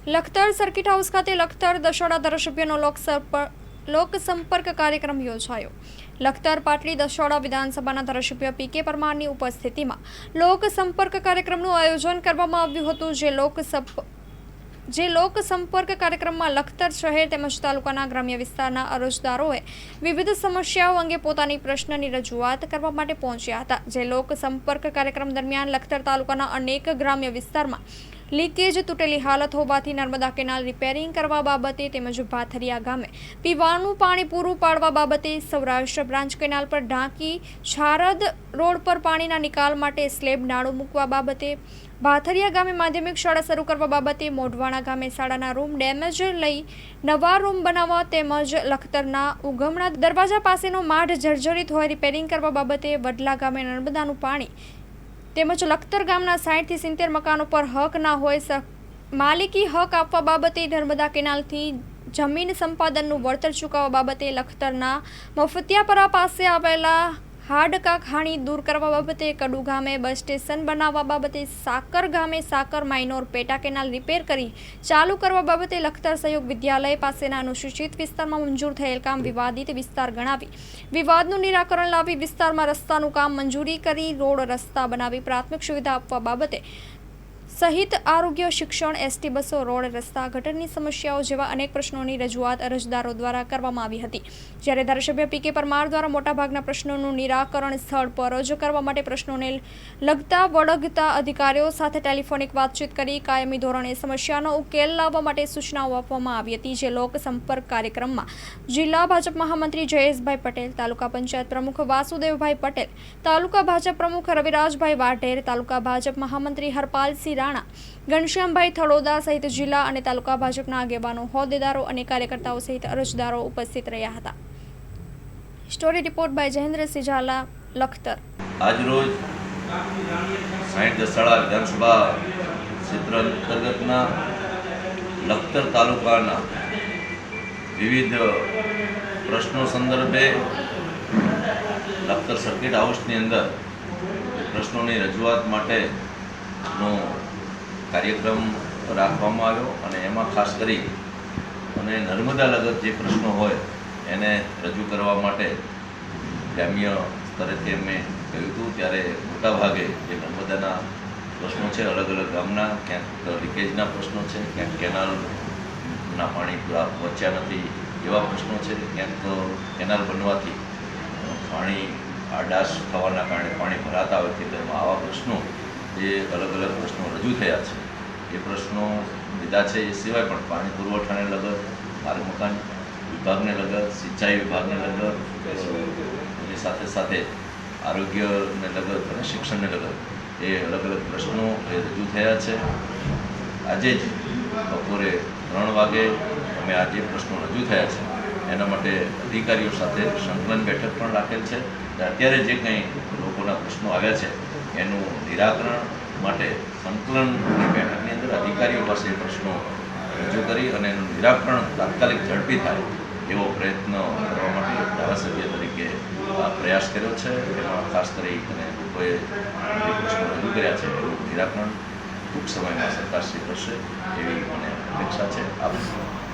Lakhtar circuit house ખાતે લખતર દશોડા ધારાસભ્યનો લોકસંપર્ક કાર્યક્રમ યોજાયો। લખતર પાટડી દશોડા વિધાનસભાના ધારાસભ્ય પીકે પરમારની ઉપસ્થિતિમાં લોકસંપર્ક કાર્યક્રમનું આયોજન કરવામાં આવ્યું હતું। જે લોકસંપર્ક કાર્યક્રમમાં લખતર શહેર તેમજ તાલુકાના ગ્રામ્ય વિસ્તારના અરજદારોએ વિવિધ સમસ્યાઓ અંગે પોતાની પ્રશ્નની રજૂઆત કરવા માટે પહોંચ્યા હતા। જે લોકસંપર્ક કાર્યક્રમ દરમિયાન લખતર તાલુકાના અનેક ગ્રામ્ય વિસ્તારમાં લીકેજ તૂટેલી હાલત હોવાથી નર્મદા કેનાલ રિપેરિંગ કરવા બાબતે તેમજ ભાથરિયા ગામે પીવાનું પાણી પૂરું પાડવા બાબતે, સૌરાષ્ટ્ર બ્રાન્ચ કેનાલ પર ઢાંકી છારદ રોડ પર પાણીના નિકાલ માટે સ્લેબ નાળું મૂકવા બાબતે, ભાથરિયા ગામે માધ્યમિક શાળા શરૂ કરવા બાબતે, મોઢવાણા ગામે શાળાના રૂમ ડેમેજ લઈ નવા રૂમ બનાવવા તેમજ લખતરના ઉગમણા દરવાજા પાસેનો માઢ જર્જરિત હોય રિપેરિંગ કરવા બાબતે, વડલા ગામે નર્મદાનું પાણી તેમજ લખતર ગામના 60 થી 70 મકાનો પર હક ના હોય માલિકી હક આપવા બાબતે, નર્મદા કેનાલથી જમીન સંપાદનનું વળતર ચૂકવવા બાબતે, લખતરના મફતિયાપરા પાસે આવેલા હાડકા ખાણી દૂર કરવા બાબતે, કડુ ગામે બસ સ્ટેશન બનાવવા બાબતે, સાકર ગામે સાકર માઇનોર પેટા કેનાલ રિપેર કરી ચાલુ કરવા બાબતે, લખતર સહયોગ વિદ્યાલય પાસેના અનુસૂચિત વિસ્તારમાં મંજૂર થયેલ કામ વિવાદિત વિસ્તાર ગણાવી વિવાદનું નિરાકરણ લાવી વિસ્તારમાં રસ્તાનું કામ મંજૂરી કરી રોડ રસ્તા બનાવી પ્રાથમિક સુવિધા આપવા બાબતે સહિત આરોગ્ય, શિક્ષણ, એસટી બસો, રોડ રસ્તા, ગટરની સમસ્યાઓ જેવા અનેક પ્રશ્નોની રજૂઆત અરજદારો દ્વારા કરવામાં આવી હતી। જ્યારે ધારાસભ્ય પીકે પરમાર દ્વારા મોટાભાગના પ્રશ્નોનું નિરાકરણ સ્થળ પર જ કરવા માટે પ્રશ્નોને લગતા વળગતા અધિકારીઓ સાથે ટેલિફોનિક વાતચીત કરી કાયમી ધોરણે સમસ્યાનો ઉકેલ લાવવા માટે સૂચનાઓ આપવામાં આવી હતી। જે લોકસંપર્ક કાર્યક્રમમાં જિલ્લા ભાજપ મહામંત્રી જયેશભાઈ પટેલ, તાલુકા પંચાયત પ્રમુખ વાસુદેવભાઈ પટેલ, તાલુકા ભાજપ પ્રમુખ રવિરાજભાઈ વાઢેર, તાલુકા ભાજપ મહામંત્રી હરપાલસિંહ રાણા, ઘનશ્યામભાઈ થડોદા સહિત જિલ્લા અને તાલુકા ભાજપના આગેવાનો, હોદ્દેદારો અને કાર્યકર્તાઓ સહિત અરજદારો ઉપસ્થિત રહ્યા હતા। Story report by Jayendrasinh Zala, Lakhtar. આજરોજ 60 દસાડા વિધાનસભા ક્ષેત્ર અંતર્ગતના લખતર તાલુકાના વિવિધ પ્રશ્નો સંદર્ભે લખતર સર્કિટ હાઉસની અંદર પ્રશ્નોની રજૂઆત માટેનો કાર્યક્રમ રાખવામાં આવ્યો અને એમાં ખાસ કરી અને નર્મદા લગત જે પ્રશ્નો હોય એને રજૂ કરવા માટે ગ્રામ્ય સ્તરેથી અમે કહ્યું હતું। ત્યારે મોટાભાગે જે નર્મદાના પ્રશ્નો છે અલગ અલગ ગામના, ક્યાંક લીકેજના પ્રશ્નો છે, ક્યાંક કેનાલના પાણી પૂરા પહોંચ્યા નથી એવા પ્રશ્નો છે, ક્યાંક કેનાલ બનવાથી પાણી આડાશ થવાના કારણે પાણી ભરાતા હોય ખેતરમાં, આવા પ્રશ્નો જે અલગ અલગ પ્રશ્નો રજૂ થયા છે એ પ્રશ્નો લીધા છે। એ સિવાય પણ પાણી પુરવઠાને લગત, માર્ગ મકાન વિભાગને લગત, સિંચાઈ વિભાગને લગત, એની સાથે સાથે આરોગ્યને લગત અને શિક્ષણને લગત એ અલગ અલગ પ્રશ્નો એ રજૂ થયા છે। આજે જ બપોરે 3 વાગે અમે આ જે પ્રશ્નો રજૂ થયા છે એના માટે અધિકારીઓ સાથે સંકલન બેઠક પણ રાખેલ છે। અત્યારે જે કંઈ લોકોના પ્રશ્નો આવ્યા છે એનું નિરાકરણ માટે સંકલન બેઠકની અંદર અધિકારીઓ પાસે પ્રશ્નો રજૂ કરી અને એનું નિરાકરણ તાત્કાલિક ઝડપી થાય એવો પ્રયત્ન કરવા માટે ધારાસભ્ય તરીકે પ્રયાસ કર્યો છે। એમાં ખાસ કરી અને લોકોએ જે પ્રશ્નો રજૂ કર્યા છે એનું નિરાકરણ ટૂંક સમયમાં સરકારશ્રી કરશે એવી મને અપેક્ષા છે। આભાર।